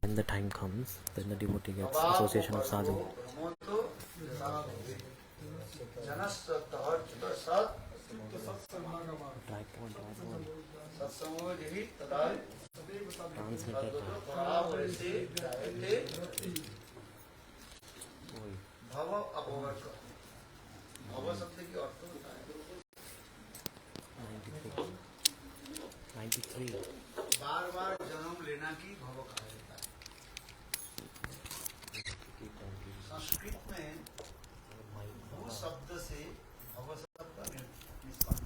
when the time comes, then the devotee gets association of sadhu. बार बार जन्म लेना की भव कहा जाता है। संस्कृत में भू शब्द से भव शब्द निष्पन्न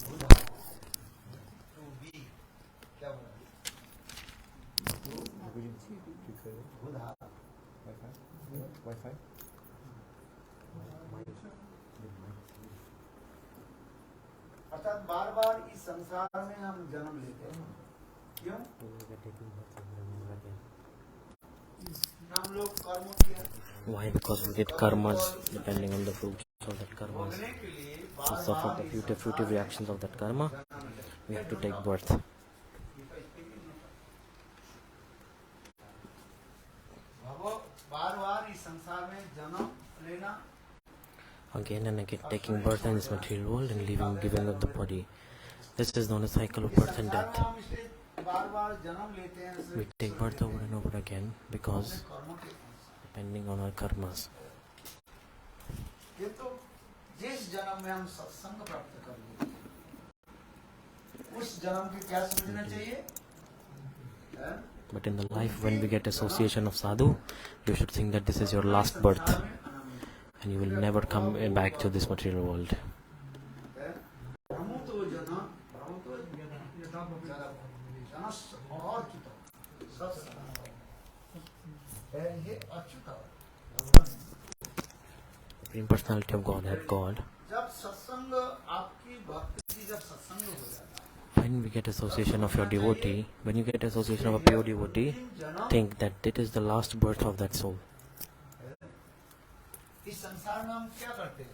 हुआ। टू बी क्या हुआ? वाईफाई अर्थात बार बार इस संसार में हम जन्म लेते हैं। क्यों? हम लोग कर्म किया। Why? Because we get karmas depending on the fruits of that karmas. To suffer the fruitive reactions of that karma, we have to take birth. बार बार इस संसार में जन्म लेना, again and again taking birth in this material world and giving up the body. This is known as cycle of birth and death. We take birth over and over again because depending on our karmas. जिस जन्म में हम सत्संग प्राप्त करेंगे, उस जन्म की क्या समझना चाहिए? But in the life when we get association of sadhu, you should think that this is your last birth and you will never come back to this material world. Supreme Personality of Godhead, God. When we get association of your devotee, when you get association of a pure devotee, think that it is the last birth of that soul.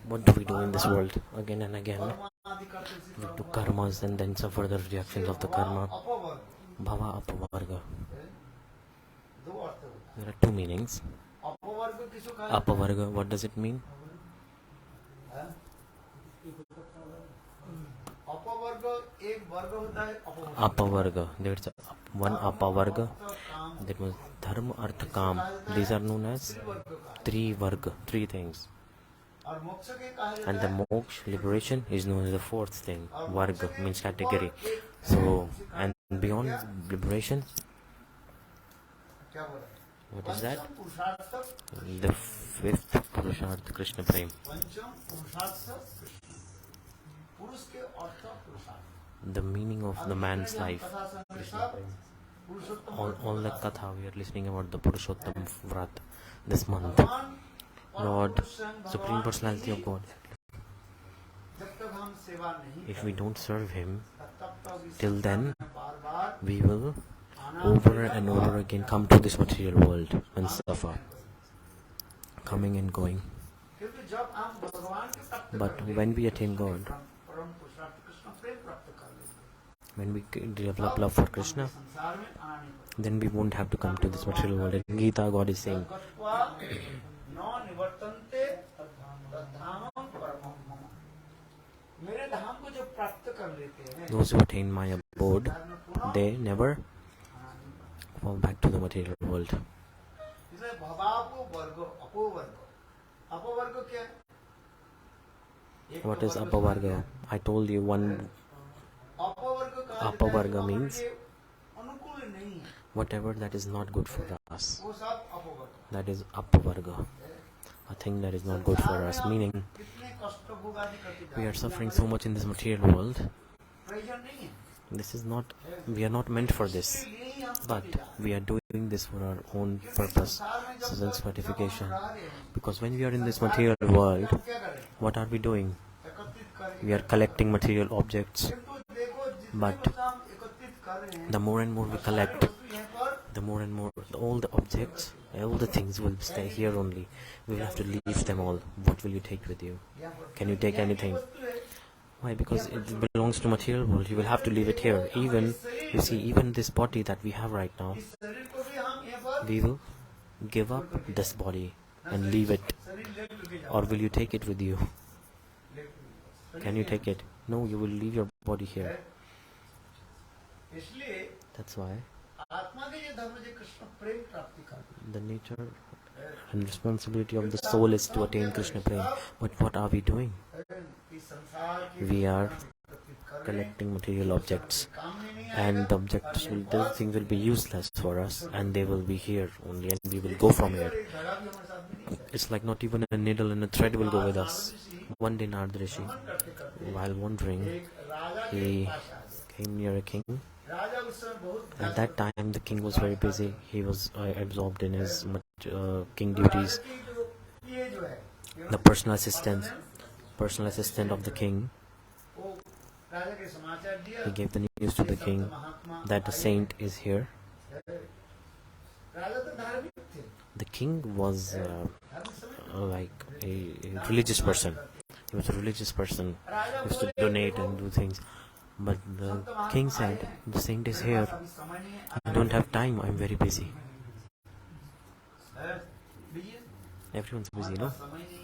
What do we do in this world? Again and again, we do karmas and then suffer the reactions of the karma. Bhava apavarga. There are two meanings. Apavarga, what does it mean? Apavarga. There's one apavarga. That was dharma, artha, kam. These are known as three varga, three things. And the moksha, liberation, is known as the fourth thing. Varga means category. So, and beyond liberation, what is that? The fifth Purushartha, Krishna Prem. The meaning of the man's life, Krishna Prem. All the katha we are listening about the Purushottam Vrat this month. Lord, Supreme Personality of God. If we don't serve Him, till then we will over and over again come to this material world and suffer, coming and going. But when we attain God, when we develop love for Krishna, then we won't have to come to this material world. In Gita, God is saying, those who attain my abode, they never fall back to the material world. What is apavarga? I told you one. Apavarga means whatever that is not good for us. That is apavarga. A thing that is not good for us. Meaning, we are suffering so much in this material world. This is not, we are not meant for this. But we are doing this for our own purpose, self-gratification. Because when we are in this material world, what are we doing? We are collecting material objects. But the more and more we collect, the more and more all the objects, all the things will stay here only. We will have to leave them all. What will you take with you? Can you take anything? Why? Because it belongs to material world. You will have to leave it here. Even, you see, even this body that we have right now, we will give up this body and leave it. Or will you take it with you? Can you take it? No, you will leave your body here. That's why the nature and responsibility of the soul is to attain Krishna Prem. But what are we doing? We are collecting material objects, and the objects will, those things will be useless for us, and they will be here only, and we will go from here. It's like not even a needle and a thread will go with us. One day Narada Rsi, while wandering, he came near a king. At that time the king was very busy. He was absorbed in his king duties. The personal assistant of the king, he gave the news to the king that the saint is here. The king was like a religious person. He was a religious person. He used to donate and do things. But the king said, the saint is here. I don't have time. I'm very busy. Everyone's busy, no?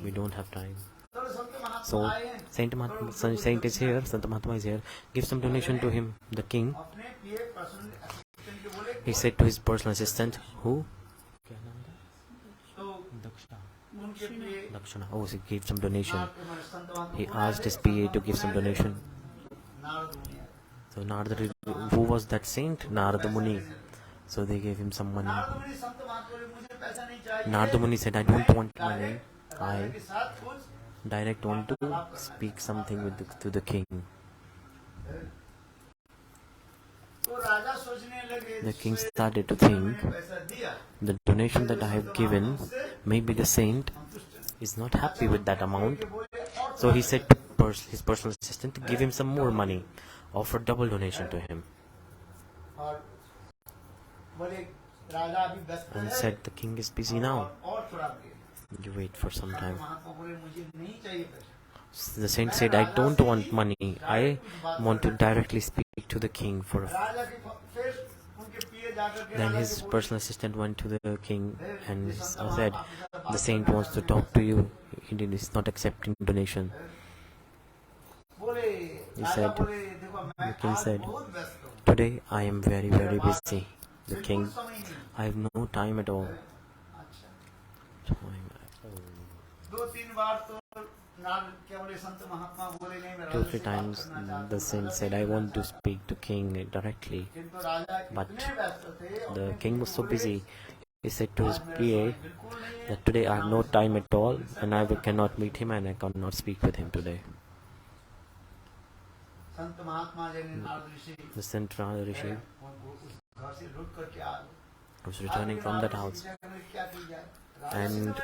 We don't have time. So Saint is here. Santa Mahatma is here. Give some donation to him. The king, he said to his personal assistant, who? Dakshana. Oh, he gave some donation. He asked his PA to give some donation. So Narada, who was that saint? Narada Muni. So they gave him some money. Narada Muni said, I don't want money. I direct want to speak something to the king. The king started to think, the donation that I have given, maybe the saint is not happy with that amount. So he said to his personal assistant to give him some more money, offer double donation to him, and said, the king is busy now. You wait for some time. The saint said, I don't want money. I want to directly speak to the king. Then his personal assistant went to the king and said, the saint wants to talk to you. He is not accepting donation. The king said, today I am very, very busy. The king, I have no time at all. 2-3 times the saint said, I want to speak to king directly. But the king was so busy. He said to his PA that today I have no time at all, and I cannot meet him, and I cannot speak with him today. The Saint Narada Rsi was returning from that house, and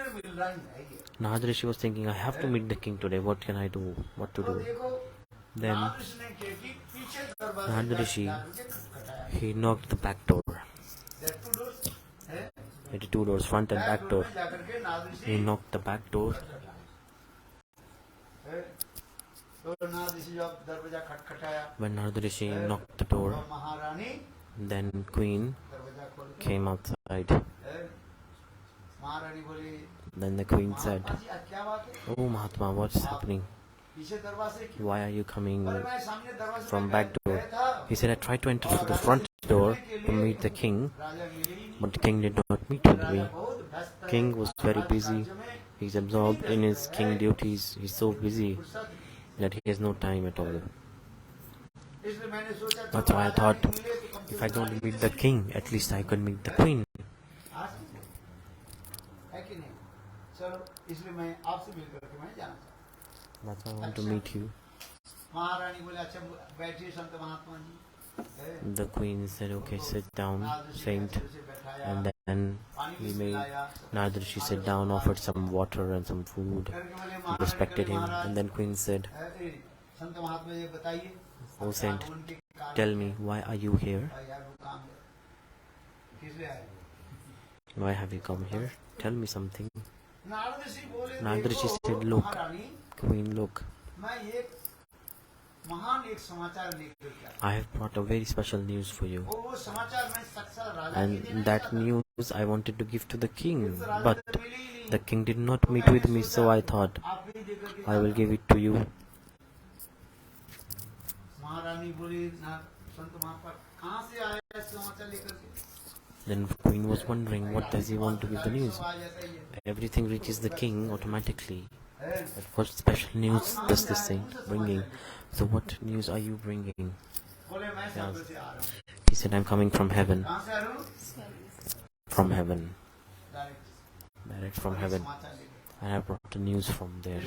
Narada Rsi was thinking, I have to meet the king today. What can I do? What to do? Then Narada Rsi, he knocked the back door. There are 2 doors, front and back door. He knocked the back door. When Narada Rsi knocked the door, then Queen came outside. Then the Queen said, oh Mahatma, what's happening? Why are you coming from back door? He said, I tried to enter through the front door to meet the king, but the king did not meet with me. King was very busy. He's absorbed in his king duties. He's so busy that he has no time at all. That's why I thought, if I don't meet the king, at least I could meet the queen. That's why I want to meet you. The queen said, okay, sit down, saint. And then he made Narada Rsi sit down, offered some water and some food, respected him. And then queen said, oh saint, tell me, why are you here? Why have you come here? Tell me something. Narada Rsi said, look, queen, look. महान एक समाचार लेकर के आया। I have brought a very special news for you. और वो समाचार मैं साक्षात राजा के देने And that चाहता था। news I wanted to give to the king, इस राजा but से मिली ही नहीं। the king did not meet with me, so I thought आप भी देकर के I will जाना। give it to you. महारानी बोली ना संत महात्मा कहाँ से आया समाचार लेकर के? Then the queen was wondering, what does he want to give the news? Everything reaches the king automatically. But what special news does this thing bringing? So what news are you bringing? Yes. He said, I'm coming from heaven. From heaven. Direct from heaven. And I brought the news from there.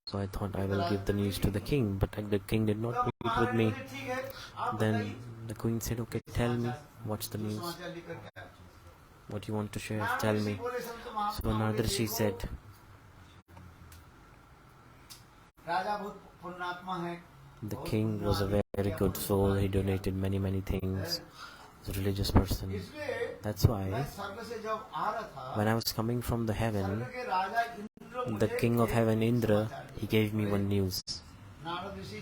So I thought I will give the news to the king, but the king did not meet with me. Then the queen said, okay, tell me, what's the news? What you want to share, tell me. So Narada Rsi said, the king was a very good soul, he donated many things. He was a religious person. That's why, when I was coming from the heaven, the king of heaven, Indra, he gave me one news.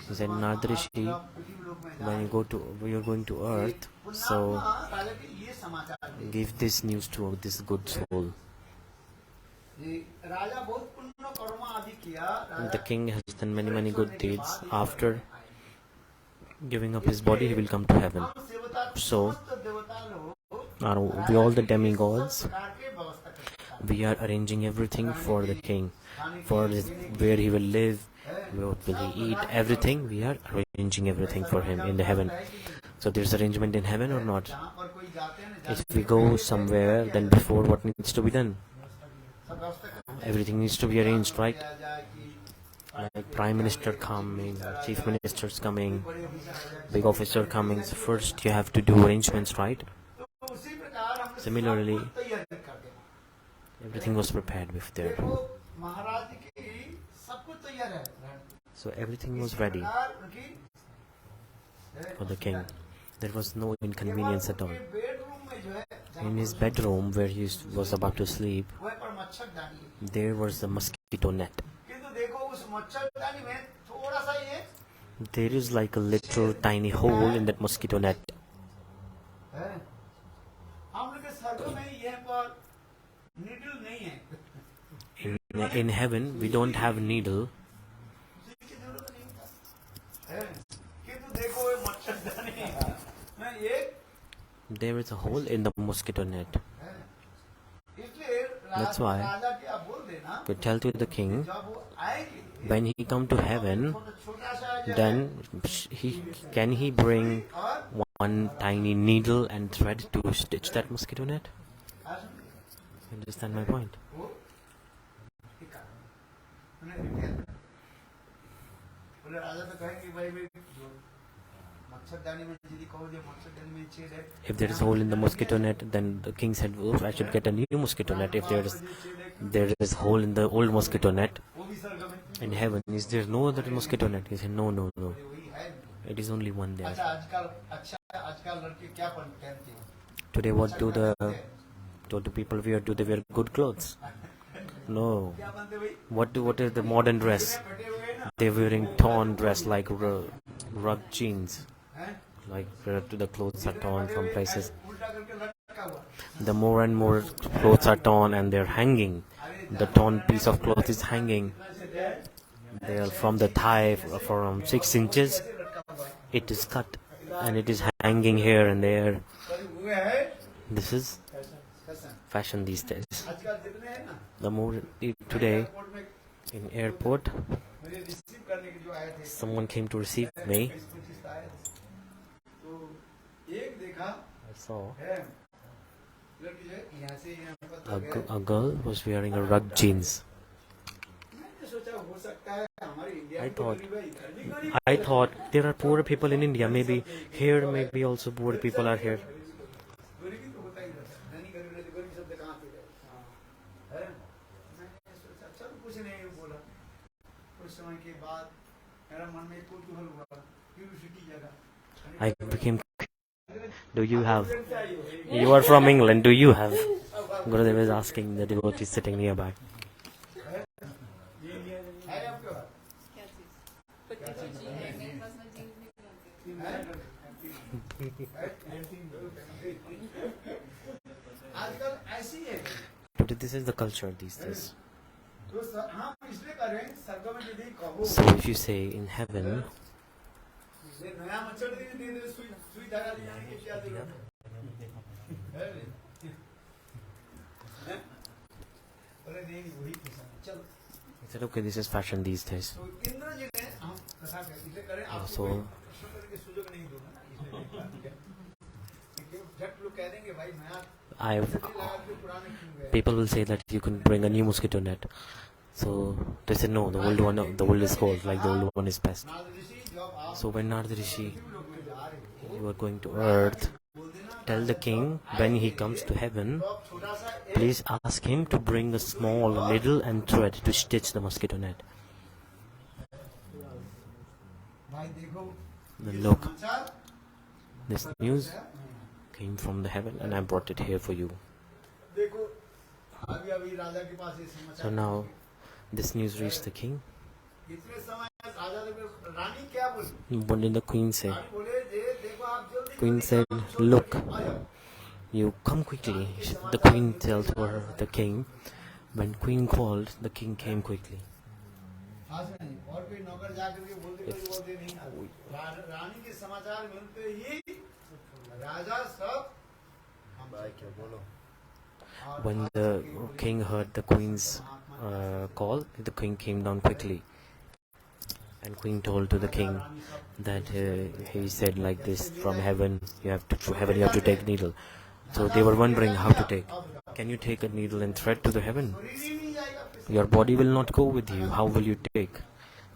He said, Narada Rsi, when you're going to earth, so give this news to this good soul. The king has done many good deeds. After giving up his body, he will come to heaven. So, we all the demigods, we are arranging everything for the king, for where he will live, what will he eat, everything. We are arranging everything for him in the heaven. So there's arrangement in heaven or not? If we go somewhere, then before what needs to be done? Everything needs to be arranged, right? Like Prime Minister coming, Chief Ministers coming, big officer coming. So first you have to do arrangements, right? Similarly, everything was prepared with there. So everything was ready for the king. There was no inconvenience at all. In his bedroom where he was about to sleep, there was a mosquito net. There is like a little tiny hole in that mosquito net. In heaven, we don't have needle. There is a hole in the mosquito net. That's why we tell to the king, when he come to heaven, then can he bring one tiny needle and thread to stitch that mosquito net? You understand my point? If there is a hole in the mosquito net, then the king said, oh, I should get a new mosquito net. If there is a hole in the old mosquito net in heaven, is there no other mosquito net? He said, no. It is only one there. Today what do the people wear? Do they wear good clothes? No. What is the modern dress? They're wearing torn dress like rug jeans. Like the clothes are torn from places. The more and more clothes are torn and they're hanging. The torn piece of cloth is hanging. They are from the thigh from 6 inches. It is cut and it is hanging here and there. This is fashion these days. The more today in airport, someone came to receive me. I saw a girl was wearing a rug jeans. I thought there are poor people in India. Maybe here, maybe also poor people are here. I became. Do you have? You are from England. Do you have? Gurudev is asking the devotee sitting nearby. आजकल ऐसी है Today this is the culture these days. तो हम इसलिए कर रहे हैं स्वर्ग में यदि कहो So if you say in heaven, ये नया मच्छर दे दे सुई सुई धागा ले जाने की क्या जरूरत है अरे नहीं वही चलो I said okay, this is fashion these days. तो इंद्र जी ने हम कथा इसलिए करें आपको So प्रश्न करने की सुयोग नहीं दूंगा ना इसलिए झट लोग कह देंगे भाई नया people will say that you can bring a new mosquito net. So they said no, the old is cold, like the old one is best. So when Narada Rsi, you are going to earth, tell the king when he comes to heaven, please ask him to bring a small needle and thread to stitch the mosquito net. Then look, this news came from the heaven and I brought it here for you. So now this news reached the king. What did the queen say? Queen said, look, you come quickly. The queen told her, the king. When queen called, the king came quickly. When the king heard the queen's call, the king came down quickly. And queen told to the king that he said like this, from heaven you have to take needle. So they were wondering how to take. Can you take a needle and thread to the heaven? Your body will not go with you. How will you take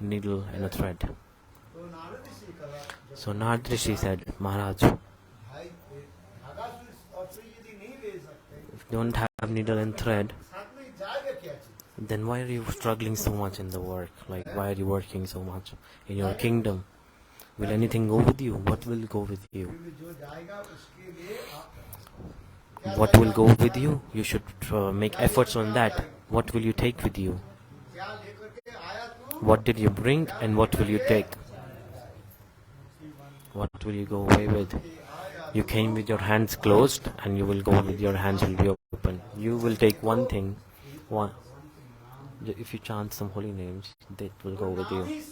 needle and a thread? So Narada Rsi said, Maharaj, if you don't have needle and thread, then why are you struggling so much in the work? Like, why are you working so much in your kingdom? Will anything go with you? What will go with you? What will go with you? You should make efforts on that. What will you take with you? What did you bring and what will you take? What will you go away with? You came with your hands closed and you will go with your hands will be open. You will take one thing. If you chant some holy names, that will go with you.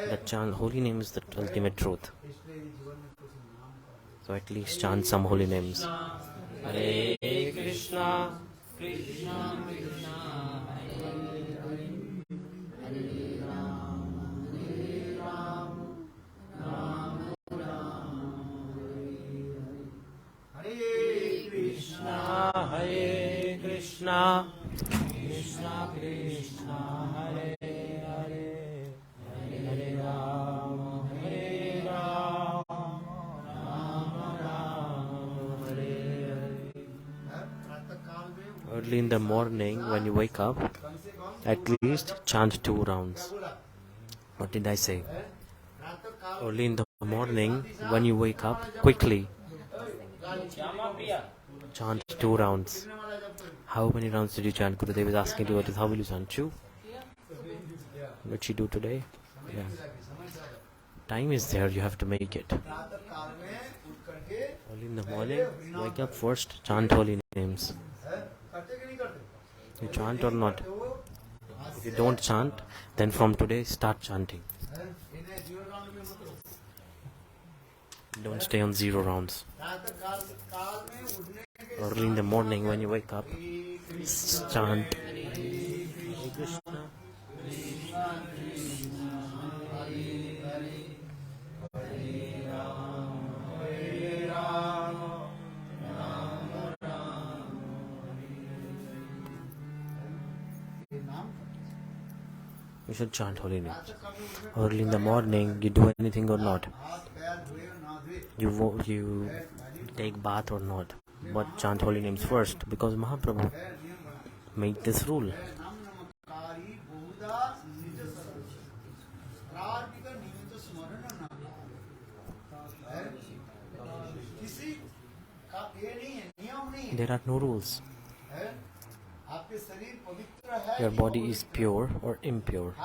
That chant holy name is the ultimate truth. So at least chant some holy names. Hare Krishna, Krishna Krishna, Hare Hare, Hare Rama, Hare Rama, Rama Rama, Hare Hare, Hare Krishna, Hare Krishna, Krishna Krishna, Hare Hare, Hare Rama, Hare Rama, Rama Rama, Hare Hare. Early in the morning, when you wake up, at least chant 2 rounds. What did I say? Early in the morning, when you wake up, quickly chant 2 rounds. How many rounds did you chant? Gurudev is asking you, how will you chant? 2? What did she do today? Yeah. Time is there, you have to make it. Early in the morning, wake up first, chant holy names. You chant or not? If you don't chant, then from today start chanting. Don't stay on 0 rounds. Early in the morning when you wake up, chant Hare Krishna, Krishna Krishna, Hare Hare, Hare Rama, Hare Rama, Rama Rama, you should chant holy names. Early in the morning, you do anything or not? You take bath or not? But chant holy names first, because Mahaprabhu made this rule. There are no rules. Your body is pure or impure.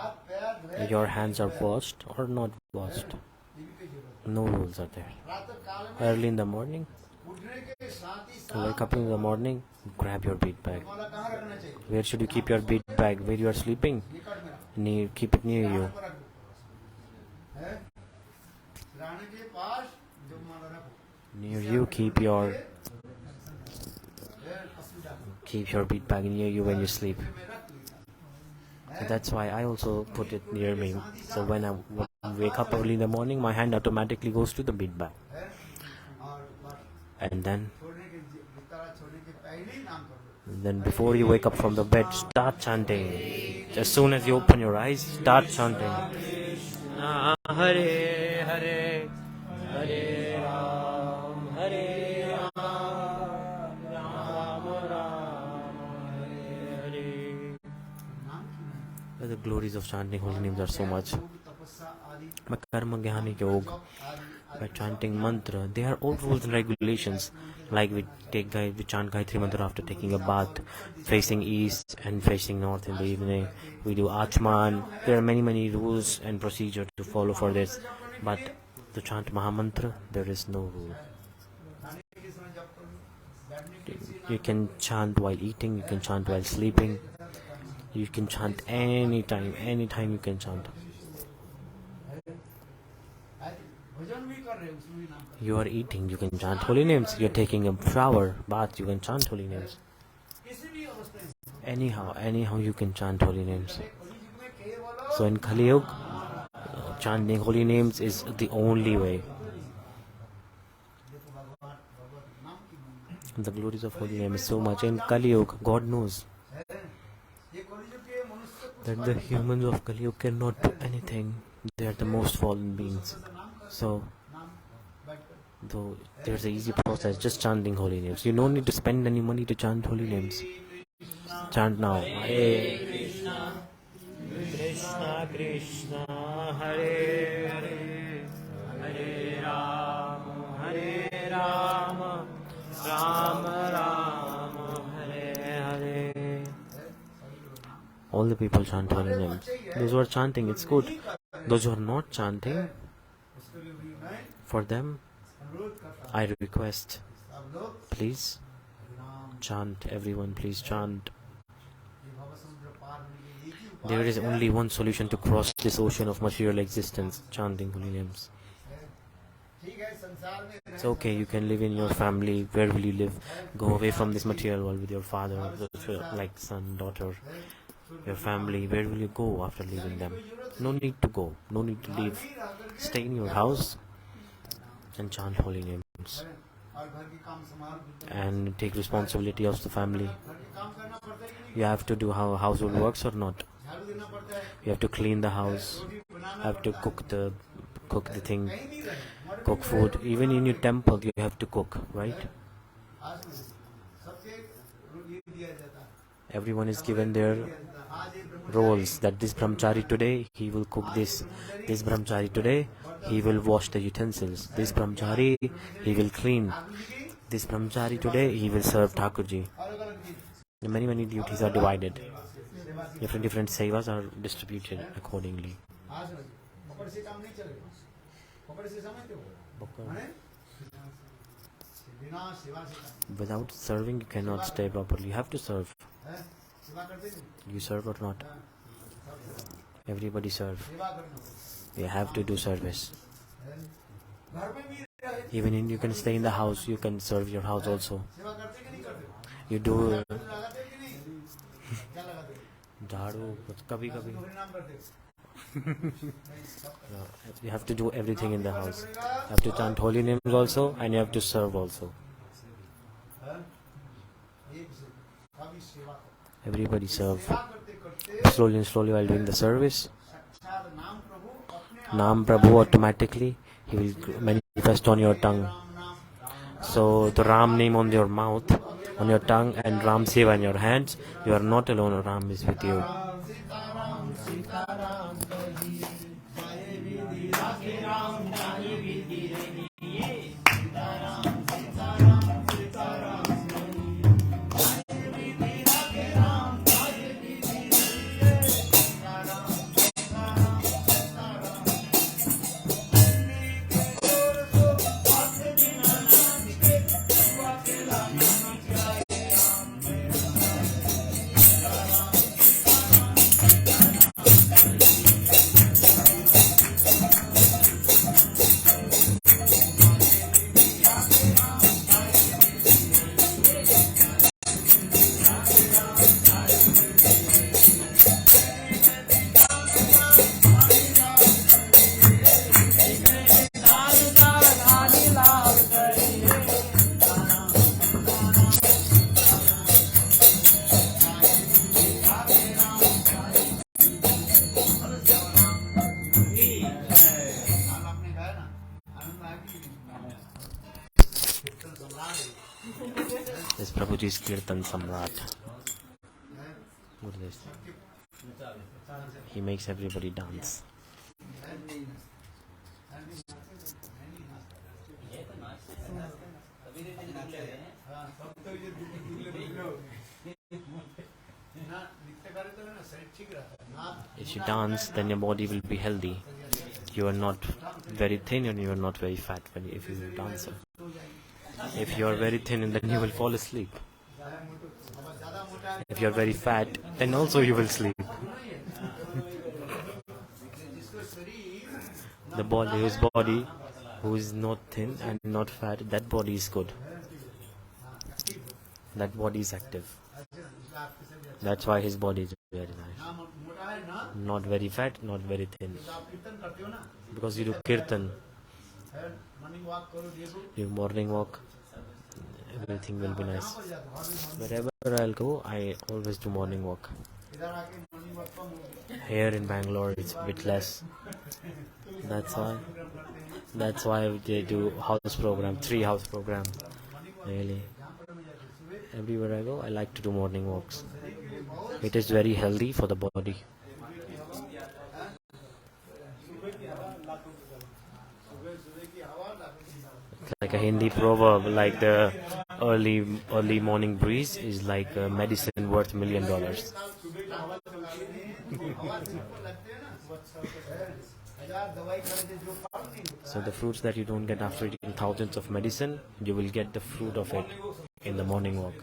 Your hands are washed or not washed. No rules are there. Early in the morning, wake up in the morning, grab your bead bag. Where should you keep your bead bag? Where you are sleeping? Keep it near you. Near you, keep your bead bag near you when you sleep. That's why I also put it near me. So when I wake up early in the morning, my hand automatically goes to the bead bag. And then before you wake up from the bed, start chanting. As soon as you open your eyes, start chanting. Hare Hare, Hare Ram, Hare Ram, Ram Ram, Hare Hare. The glories of chanting holy names are so much. By karma jnana yoga, by chanting mantra, there are all rules and regulations. Like we chant Gayatri mantra after taking a bath, facing east and facing north in the evening. We do achman. There are many rules and procedure to follow for this. But to chant Mahamantra, there is no rule. You can chant while eating, you can chant while sleeping, you can chant anytime you can chant. You are eating, you can chant holy names. You are taking a shower, bath, you can chant holy names. Anyhow you can chant holy names. So in Kali-yuga, chanting holy names is the only way. The glories of holy name is so much. In Kali-yuga, God knows that the humans of Kali-yuga cannot do anything. They are the most fallen beings. So, though there's an easy process, just chanting holy names. You don't need to spend any money to chant holy names. Chant now. Hare Krishna, Krishna Krishna, Hare Hare, Hare Rama, Hare Rama, Rama Rama, Hare Hare. All the people chant holy names. Those who are chanting, it's good. Those who are not chanting, for them, I request, please chant. Everyone, please chant. There is only one solution to cross this ocean of material existence: chanting holy names. It's okay, you can live in your family. Where will you live? Go away from this material world with your father, like son, daughter, your family. Where will you go after leaving them? No need to go, no need to leave. Stay in your house and chant holy names. And take responsibility of the family. You have to do how household works or not. You have to clean the house. You have to cook the thing. Cook food. Even in your temple you have to cook, right? Everyone is given their roles, that this brahmachari today he will cook this brahmachari today he will wash the utensils, this brahmachari he will clean, this brahmachari today he will serve Thakurji. Many duties are divided. Different sevas are distributed accordingly. Without serving you cannot stay properly. You have to serve. You serve or not? Everybody serve. You have to do service. Even you can stay in the house, you can serve your house also. You do jharu, kabhi. You have to do everything in the house. You have to chant holy names also, and you have to serve also. Everybody serve. Slowly while doing the service, Nam Prabhu automatically he will manifest on your tongue. So the Ram name on your mouth, on your tongue, and Ram Seva in your hands. You are not alone, Ram is with you. This is Prabhuji's Kirtan Samrat. Look at this. He makes everybody dance. If you dance, then your body will be healthy. You are not very thin and you are not very fat if you are a dancer. If you are very thin, then you will fall asleep. If you are very fat, then also you will sleep. The body who is not thin and not fat, that body is good. That body is active. That's why his body is very nice. Not very fat, not very thin. Because you do kirtan, you morning walk, everything will be nice. Wherever I'll go, I always do morning walk. Here in Bangalore, it's a bit less. That's why they do house program, 3 house program. Really. Everywhere I go, I like to do morning walks. It is very healthy for the body. It's like a Hindi proverb, like the early morning breeze is like a medicine worth $1 million. So the fruits that you don't get after eating thousands of medicine, you will get the fruit of it in the morning walk.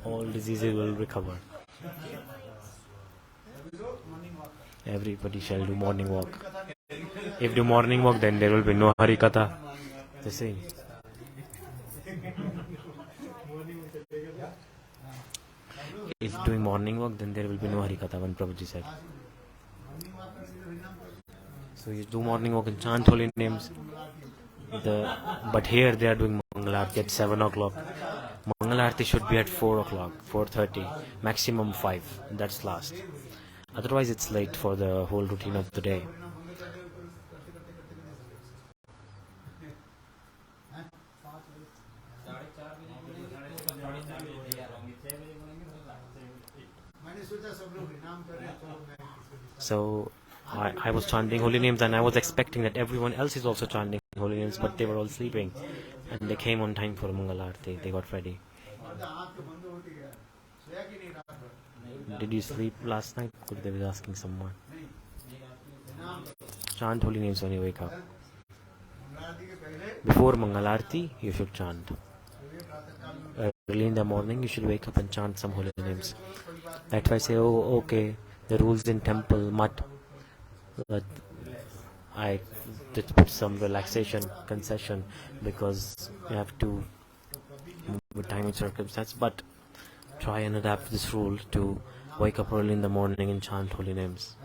All diseases will recover. Everybody shall do morning walk. If do morning walk, then there will be no Harikatha. The same. If doing morning walk, then there will be no Harikatha, when Prabhuji said. So you do morning walk and chant holy names. But here they are doing Mangalarti at 7 o'clock. Mangalarti should be at 4 o'clock, 4:30, maximum 5. That's last. Otherwise it's late for the whole routine of the day. So I was chanting holy names and I was expecting that everyone else is also chanting holy names, but they were all sleeping and they came on time for Mangalarti. They got ready. Did you sleep last night? They were asking someone. Chant holy names when you wake up. Before Mangalarti, you should chant. Early in the morning, you should wake up and chant some holy names. That's why I say, oh, okay, the rules in temple, but I did put some relaxation, concession, because you have to move with time and circumstance. But try and adapt this rule to wake up early in the morning and chant holy names.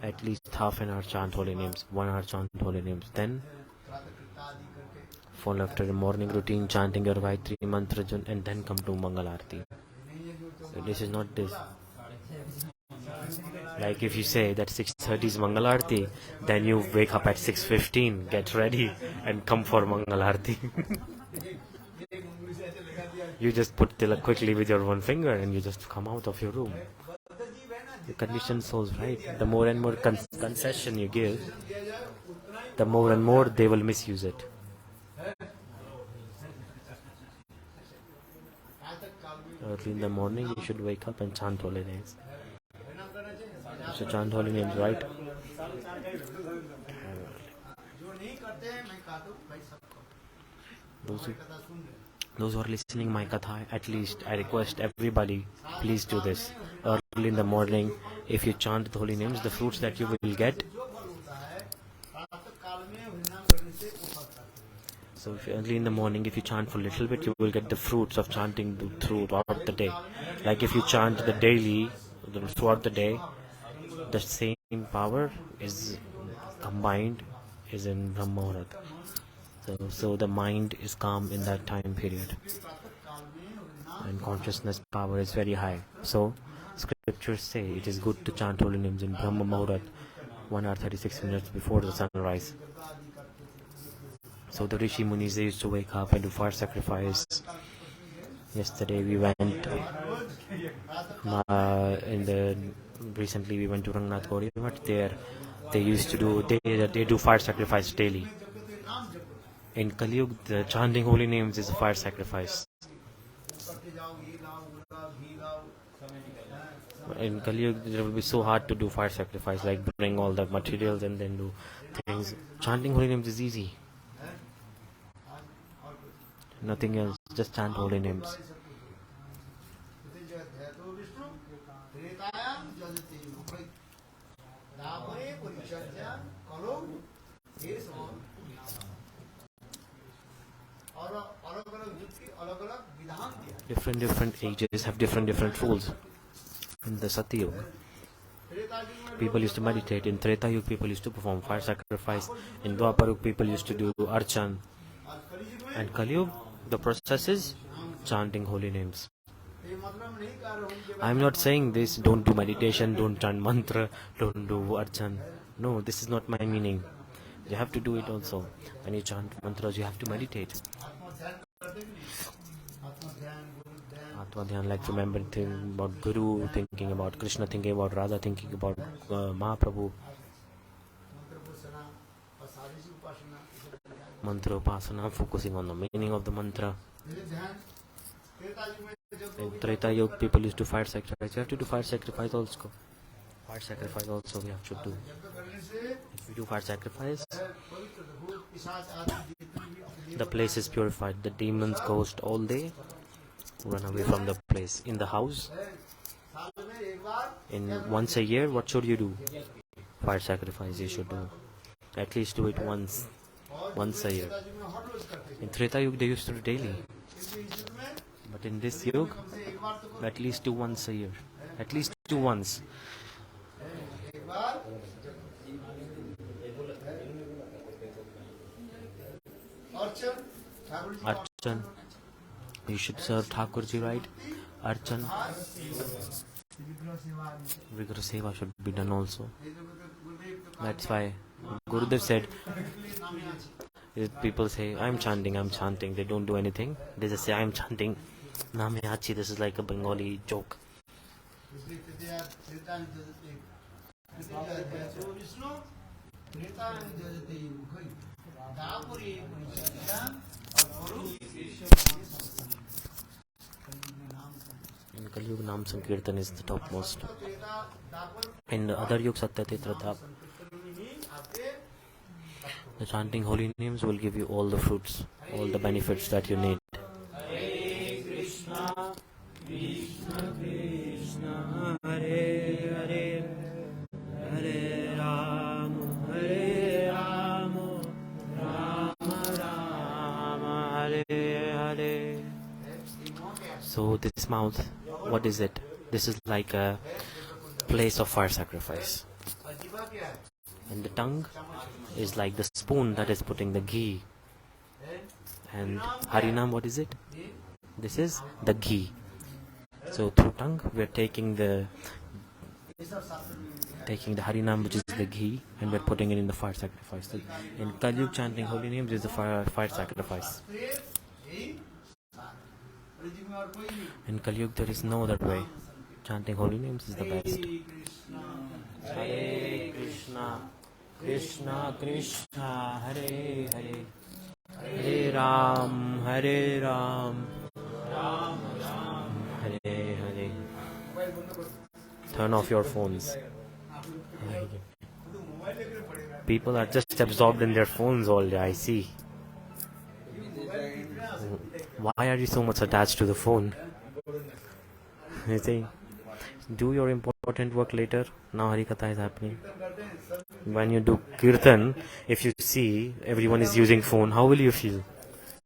At least half an hour chant holy names, 1 hour chant holy names. Then fall after the morning routine, chanting your Gayatri mantra, and then come to Mangalarti. So this is not this. Like if you say that 6:30 is Mangalarti, then you wake up at 6:15, get ready, and come for Mangalarti. You just put tilak quickly with your one finger and you just come out of your room. The condition shows, right? The more and more concession you give, the more and more they will misuse it. Early in the morning, you should wake up and chant holy names. You should chant holy names, right? Those who are listening my katha, at least I request everybody, please do this. Early in the morning, if you chant the holy names, the fruits that you will get. So if early in the morning, if you chant for a little bit, you will get the fruits of chanting throughout the day. Like if you chant the daily, throughout the day, the same power is combined, is in Brahma Muhurat. So the mind is calm in that time period. And consciousness power is very high. So scriptures say it is good to chant holy names in Brahma Muhurat. 1 hour 36 minutes before the sunrise. So the Rishi Munis, they used to wake up and do fire sacrifice. Yesterday we went recently we went to Rangnath Gauri, but there they used to do they do fire sacrifice daily. In Kali-yuga, the chanting holy names is a fire sacrifice. In Kali-yuga, it will be so hard to do fire sacrifice, like bring all the materials and then do things. Chanting holy names is easy. Nothing else, just chant holy names. Different ages have different rules. In the Satya Yuga, people used to meditate. In Treta Yuga, people used to perform fire sacrifice. In Dwapar Yuga, people used to do archan. And Kali Yuga, the process is chanting holy names. I am not saying this, don't do meditation, don't chant mantra, don't do archan. No, this is not my meaning. You have to do it also. When you chant mantras, you have to meditate. Atma Dhyan, like remembering about Guru, thinking about Krishna, thinking about Radha, thinking about Mahaprabhu. Mantra upasana, focusing on the meaning of the mantra. In Treta Yuga, people used to fire sacrifice. You have to do fire sacrifice also. Fire sacrifice also we have to do. If we do fire sacrifice, the place is purified. The demons, ghosts, all they run away from the place. In the house, once a year, what should you do? Fire sacrifice you should do. At least do it once a year. In Treta Yuga, they used to do daily. But in this Yuga, at least do once a year. At least do once. Archan. You should serve Thakurji, right? Archan. Rigorous seva should be done also. That's why Gurudev said, if people say, I'm chanting, they don't do anything. They just say, I'm chanting. Namayachi, this is like a Bengali joke. In Kali-yuga, Nam Sankirtan is the topmost. In the other yuga, Satya Titrata, the chanting holy names will give you all the fruits, all the benefits that you need. Hare Krishna, Krishna Krishna, Hare Hare, Hare Rama, Hare Rama, Rama Rama, Hare Hare. So this mouth, what is it? This is like a place of fire sacrifice. And the tongue is like the spoon that is putting the ghee. And Harinam, what is it? This is the ghee. So through tongue, we are taking the Harinam, which is the ghee, and we are putting it in the fire sacrifice. So in Kali-yuga, chanting holy names is the fire sacrifice. In Kali-yuga, there is no other way. Chanting holy names is the best. Hare Krishna, Krishna Krishna, Hare Hare, Hare Ram, Hare Ram, Ram Ram, Hare Hare. Turn off your phones. People are just absorbed in their phones all day, I see. Why are you so much attached to the phone? You see, do your important work later. Now Harikatha is happening. When you do Kirtan, if you see everyone is using phone, how will you feel?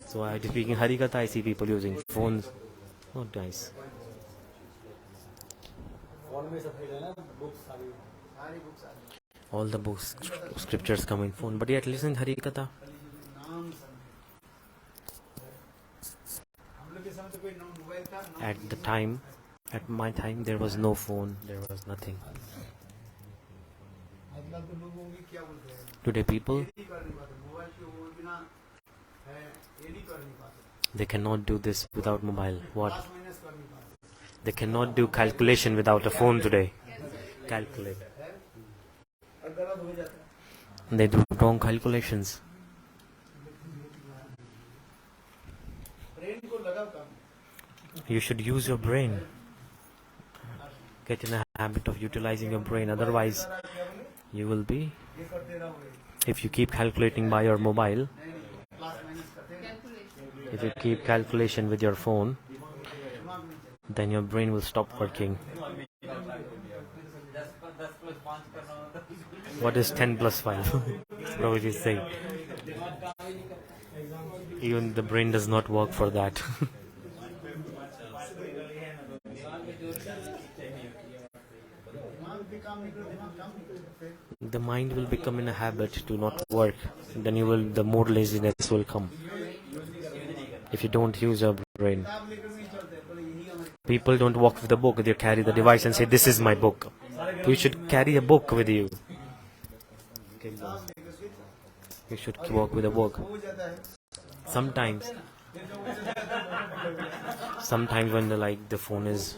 So I speaking Harikatha, I see people using phones. Not nice. All the books, scriptures come in phone, but yet listen Harikatha. At my time, there was no phone, there was nothing. Today people, they cannot do this without mobile. What? They cannot do calculation without a phone today. Calculate. They do wrong calculations. You should use your brain. Get in a habit of utilizing your brain. Otherwise, you will be, if you keep calculating by your mobile, if you keep calculation with your phone, then your brain will stop working. What is 10 plus 5? Prabhuji is saying. Even the brain does not work for that. The mind will become in a habit to not work. Then the more laziness will come. If you don't use your brain. People don't walk with a book. They carry the device and say, "This is my book." You should carry a book with you. You should walk with a book. Sometimes when the phone is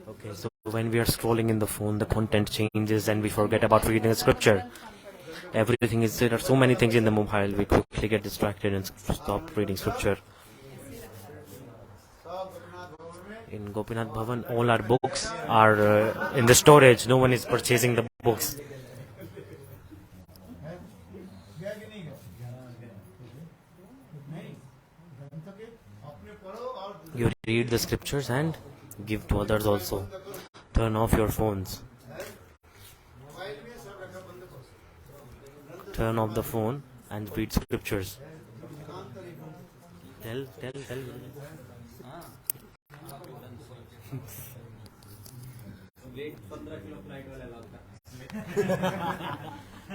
okay, so when we are scrolling in the phone, the content changes and we forget about reading the scripture. Everything is, there are so many things in the mobile, we quickly get distracted and stop reading scripture. In Gopinath Bhavan, all our books are in the storage. No one is purchasing the books. You read the scriptures and give to others also. Turn off your phones. Turn off the phone and read scriptures. Tell.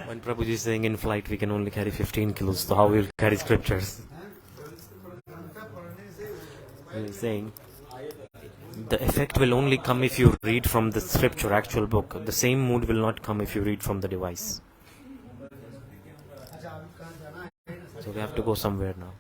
When Prabhuji is saying in flight we can only carry 15 kilos, so how will carry scriptures? He is saying the effect will only come if you read from the scripture, actual book. The same mood will not come if you read from the device. So we have to go somewhere now.